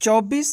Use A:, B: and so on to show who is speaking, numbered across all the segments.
A: 24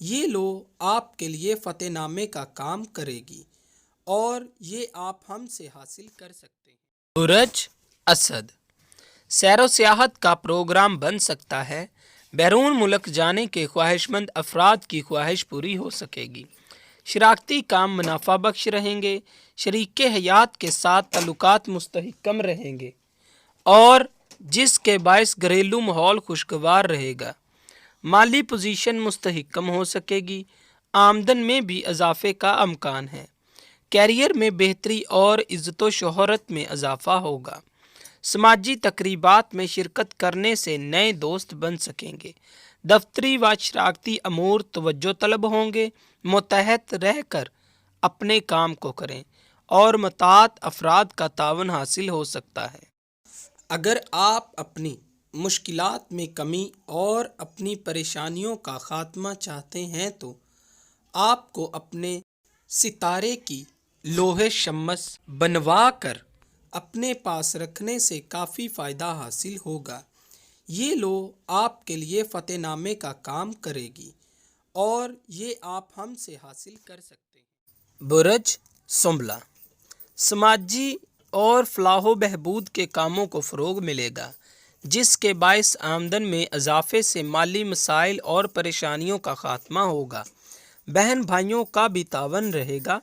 A: یہ لو آپ کے لیے فتح نامے کا کام کرے گی اور یہ آپ ہم سے حاصل کر سکتے ہیں۔
B: برج اسد، سیر و سیاحت کا پروگرام بن سکتا ہے۔ بیرون ملک جانے کے خواہش مند افراد کی خواہش پوری ہو سکے گی۔ شراکتی کام منافع بخش رہیں گے۔ شریک حیات کے ساتھ تعلقات مستحکم رہیں گے اور جس کے باعث گھریلو ماحول خوشگوار رہے گا۔ مالی پوزیشن مستحکم ہو سکے گی۔ آمدن میں بھی اضافے کا امکان ہے۔ کیریئر میں بہتری اور عزت و شہرت میں اضافہ ہوگا۔ سماجی تقریبات میں شرکت کرنے سے نئے دوست بن سکیں گے۔ دفتری و شراکتی امور توجہ طلب ہوں گے۔ متحد رہ کر اپنے کام کو کریں اور متعدد افراد کا تعاون حاصل ہو سکتا ہے۔
A: اگر آپ اپنی مشکلات میں کمی اور اپنی پریشانیوں کا خاتمہ چاہتے ہیں تو آپ کو اپنے ستارے کی لوح شمس بنوا کر اپنے پاس رکھنے سے کافی فائدہ حاصل ہوگا۔ یہ لو آپ کے لیے فتح نامے کا کام کرے گی اور یہ آپ ہم سے حاصل کر سکتے ہیں۔
B: برج سنبلہ، سماجی اور فلاح و بہبود کے کاموں کو فروغ ملے گا جس کے باعث آمدن میں اضافے سے مالی مسائل اور پریشانیوں کا خاتمہ ہوگا۔ بہن بھائیوں کا بھی تعاون رہے گا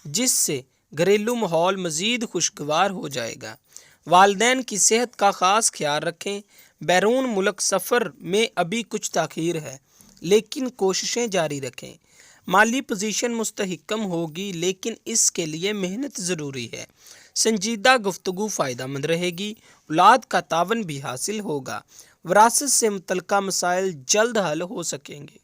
B: جس سے گھریلو ماحول مزید خوشگوار ہو جائے گا۔ والدین کی صحت کا خاص خیال رکھیں۔ بیرون ملک سفر میں ابھی کچھ تاخیر ہے لیکن کوششیں جاری رکھیں۔ مالی پوزیشن مستحکم ہوگی لیکن اس کے لیے محنت ضروری ہے۔ سنجیدہ گفتگو فائدہ مند رہے گی۔ اولاد کا تعاون بھی حاصل ہوگا۔ وراثت سے متعلقہ مسائل جلد حل ہو سکیں گے۔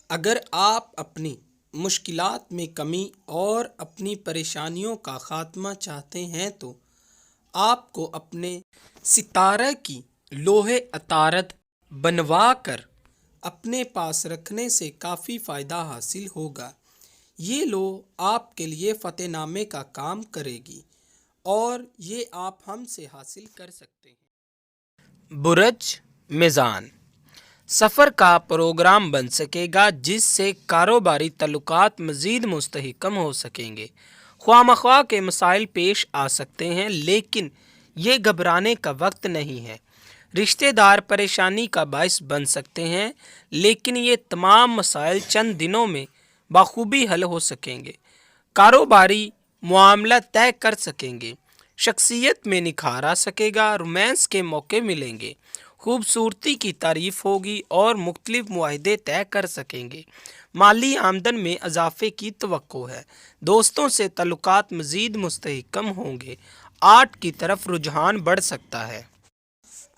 A: اگر آپ اپنی مشکلات میں کمی اور اپنی پریشانیوں کا خاتمہ چاہتے ہیں تو آپ کو اپنے ستارے کی لوح عطارد بنوا کر اپنے پاس رکھنے سے کافی فائدہ حاصل ہوگا۔ یہ لو آپ کے لیے فتح نامے کا کام کرے گی اور یہ آپ ہم سے حاصل کر سکتے ہیں۔
B: برج میزان، سفر کا پروگرام بن سکے گا جس سے کاروباری تعلقات مزید مستحکم ہو سکیں گے۔ خواہ مخواہ کے مسائل پیش آ سکتے ہیں لیکن یہ گھبرانے کا وقت نہیں ہے۔ رشتہ دار پریشانی کا باعث بن سکتے ہیں لیکن یہ تمام مسائل چند دنوں میں بخوبی حل ہو سکیں گے۔ کاروباری معاملہ طے کر سکیں گے۔ شخصیت میں نکھار آ سکے گا۔ رومانس کے موقع ملیں گے۔ خوبصورتی کی تعریف ہوگی اور مختلف معاہدے طے کر سکیں گے۔ مالی آمدن میں اضافے کی توقع ہے۔ دوستوں سے تعلقات مزید مستحکم ہوں گے۔ آرٹ کی طرف رجحان بڑھ سکتا ہے۔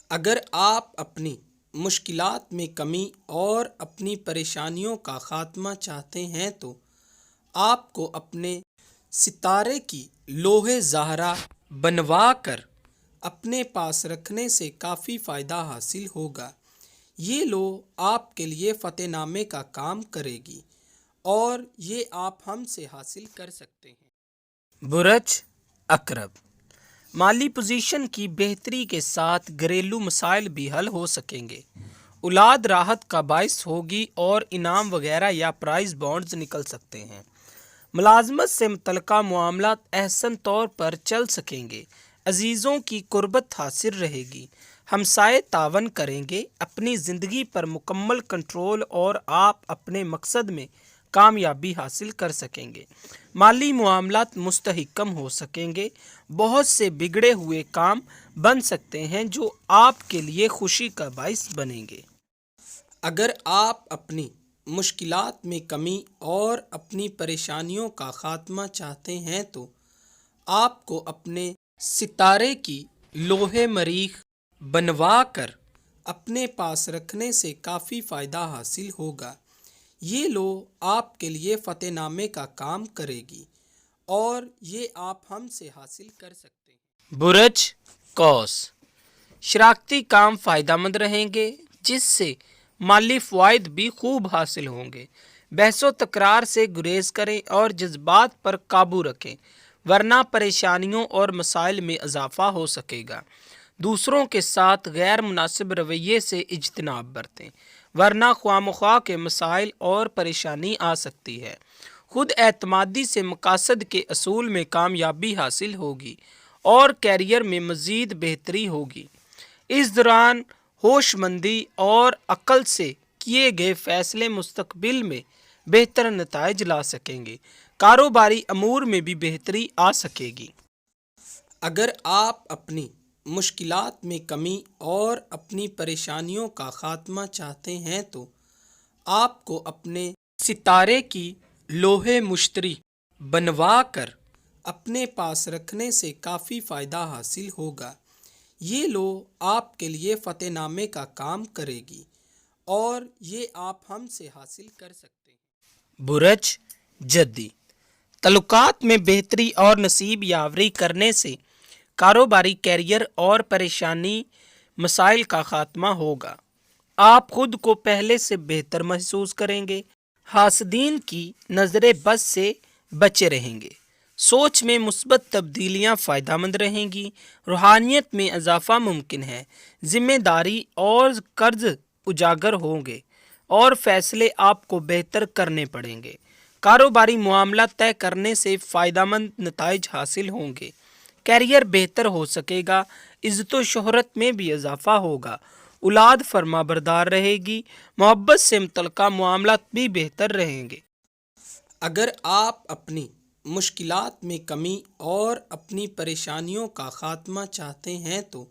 A: اگر آپ اپنی مشکلات میں کمی اور اپنی پریشانیوں کا خاتمہ چاہتے ہیں تو آپ کو اپنے ستارے کی لوح زہرا بنوا کر اپنے پاس رکھنے سے کافی فائدہ حاصل ہوگا۔ یہ لو آپ کے لیے فتح نامے کا کام کرے گی اور یہ آپ ہم سے حاصل کر سکتے ہیں۔
B: برج عقرب، مالی پوزیشن کی بہتری کے ساتھ گھریلو مسائل بھی حل ہو سکیں گے۔ اولاد راحت کا باعث ہوگی اور انعام وغیرہ یا پرائز بانڈز نکل سکتے ہیں۔ ملازمت سے متعلقہ معاملات احسن طور پر چل سکیں گے۔ عزیزوں کی قربت حاصل رہے گی۔ ہمسائے تعاون کریں گے۔ اپنی زندگی پر مکمل کنٹرول اور آپ اپنے مقصد میں کامیابی حاصل کر سکیں گے۔ مالی معاملات مستحکم ہو سکیں گے۔ بہت سے بگڑے ہوئے کام بن سکتے ہیں جو آپ کے لیے خوشی کا باعث بنیں گے۔
A: اگر آپ اپنی مشکلات میں کمی اور اپنی پریشانیوں کا خاتمہ چاہتے ہیں تو آپ کو اپنے ستارے کی لوح مریخ بنوا کر اپنے پاس رکھنے سے کافی فائدہ حاصل ہوگا۔ یہ لو آپ کے لیے فتح نامے کا کام کرے گی اور یہ آپ ہم سے حاصل کر سکتے ہیں۔
B: برج قوس، شراکتی کام فائدہ مند رہیں گے جس سے مالی فوائد بھی خوب حاصل ہوں گے۔ بحث و تکرار سے گریز کریں اور جذبات پر قابو رکھیں ورنہ پریشانیوں اور مسائل میں اضافہ ہو سکے گا۔ دوسروں کے ساتھ غیر مناسب رویے سے اجتناب برتیں ورنہ خواہ مخواہ کے مسائل اور پریشانی آ سکتی ہے۔ خود اعتمادی سے مقاصد کے اصول میں کامیابی حاصل ہوگی اور کیریئر میں مزید بہتری ہوگی۔ اس دوران ہوش مندی اور عقل سے کیے گئے فیصلے مستقبل میں بہتر نتائج لا سکیں گے۔ کاروباری امور میں بھی بہتری آ سکے گی۔
A: اگر آپ اپنی مشکلات میں کمی اور اپنی پریشانیوں کا خاتمہ چاہتے ہیں تو آپ کو اپنے ستارے کی لوح مشتری بنوا کر اپنے پاس رکھنے سے کافی فائدہ حاصل ہوگا۔ یہ لوح آپ کے لیے فتح نامے کا کام کرے گی اور یہ آپ ہم سے حاصل کر سکتے ہیں۔
B: برج جدی، تعلقات میں بہتری اور نصیب یاوری کرنے سے کاروباری کیریئر اور پریشانی مسائل کا خاتمہ ہوگا۔ آپ خود کو پہلے سے بہتر محسوس کریں گے۔ حاسدین کی نظر بد سے بچے رہیں گے۔ سوچ میں مثبت تبدیلیاں فائدہ مند رہیں گی۔ روحانیت میں اضافہ ممکن ہے۔ ذمہ داری اور قرض اجاگر ہوں گے اور فیصلے آپ کو بہتر کرنے پڑیں گے۔ کاروباری معاملہ طے کرنے سے فائدہ مند نتائج حاصل ہوں گے۔ کیریئر بہتر ہو سکے گا۔ عزت و شہرت میں بھی اضافہ ہوگا۔ اولاد فرما بردار رہے گی۔ محبت سے متعلقہ معاملات بھی بہتر رہیں گے۔
A: اگر آپ اپنی مشکلات میں کمی اور اپنی پریشانیوں کا خاتمہ چاہتے ہیں تو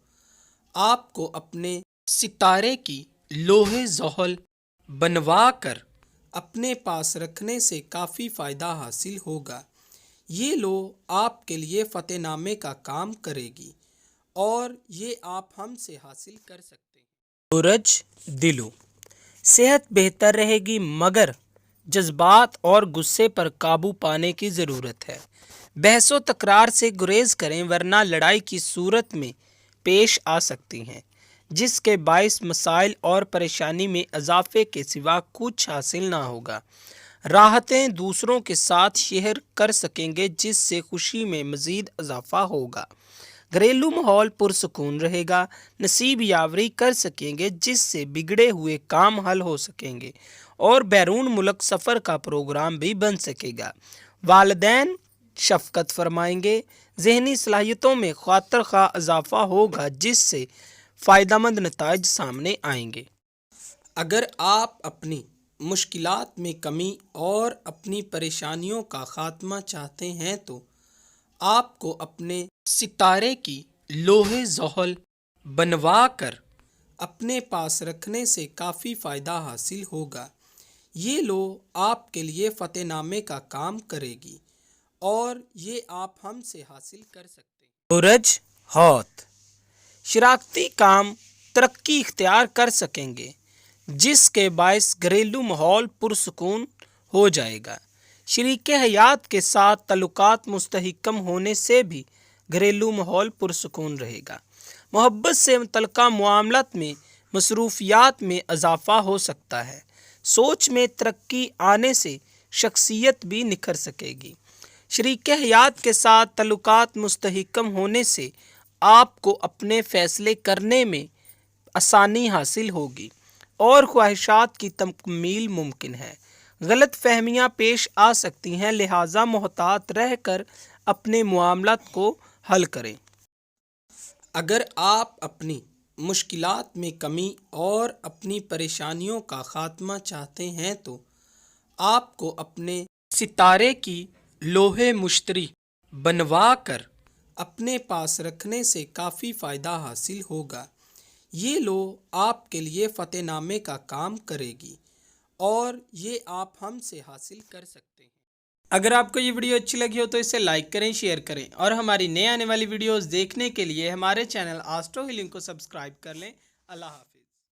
A: آپ کو اپنے ستارے کی لوح زحل بنوا کر اپنے پاس رکھنے سے کافی فائدہ حاصل ہوگا۔ یہ لوح آپ کے لیے فتح نامے کا کام کرے گی اور یہ آپ ہم سے حاصل کر سکتے ہیں۔
B: برج دلو، صحت بہتر رہے گی مگر جذبات اور غصے پر قابو پانے کی ضرورت ہے۔ بحث و تکرار سے گریز کریں ورنہ لڑائی کی صورت میں پیش آ سکتی ہیں جس کے باعث مسائل اور پریشانی میں اضافے کے سوا کچھ حاصل نہ ہوگا۔ راحتیں دوسروں کے ساتھ شیئر کر سکیں گے جس سے خوشی میں مزید اضافہ ہوگا۔ گھریلو ماحول پرسکون رہے گا۔ نصیب یاوری کر سکیں گے جس سے بگڑے ہوئے کام حل ہو سکیں گے اور بیرون ملک سفر کا پروگرام بھی بن سکے گا۔ والدین شفقت فرمائیں گے۔ ذہنی صلاحیتوں میں خاطر خواہ اضافہ ہوگا جس سے فائدہ مند نتائج سامنے آئیں گے۔
A: اگر آپ اپنی مشکلات میں کمی اور اپنی پریشانیوں کا خاتمہ چاہتے ہیں تو آپ کو اپنے ستارے کی لوح زحل بنوا کر اپنے پاس رکھنے سے کافی فائدہ حاصل ہوگا۔ یہ لوح آپ کے لیے فتح نامے کا کام کرے گی اور یہ آپ ہم سے حاصل کر سکتے ہیں۔
B: برج حوت، شراکتی کام ترقی اختیار کر سکیں گے جس کے باعث گھریلو ماحول پرسکون ہو جائے گا۔ شریک حیات کے ساتھ تعلقات مستحکم ہونے سے بھی گھریلو ماحول پرسکون رہے گا۔ محبت سے متعلقہ معاملات میں مصروفیات میں اضافہ ہو سکتا ہے۔ سوچ میں ترقی آنے سے شخصیت بھی نکھر سکے گی۔ شریک حیات کے ساتھ تعلقات مستحکم ہونے سے آپ کو اپنے فیصلے کرنے میں آسانی حاصل ہوگی اور خواہشات کی تکمیل ممکن ہے۔ غلط فہمیاں پیش آ سکتی ہیں لہٰذا محتاط رہ کر اپنے معاملات کو حل کریں۔
A: اگر آپ اپنی مشکلات میں کمی اور اپنی پریشانیوں کا خاتمہ چاہتے ہیں تو آپ کو اپنے ستارے کی لوح مشتری بنوا کر اپنے پاس رکھنے سے کافی فائدہ حاصل ہوگا۔ یہ لوح آپ کے لیے فتح نامے کا کام کرے گی اور یہ آپ ہم سے حاصل کر سکتے ہیں۔ اگر آپ کو یہ ویڈیو اچھی لگی ہو تو اسے لائک کریں، شیئر کریں اور ہماری نئے آنے والی ویڈیوز دیکھنے کے لیے ہمارے چینل آسٹرو ہیلنگ کو سبسکرائب کر لیں۔ اللہ حافظ۔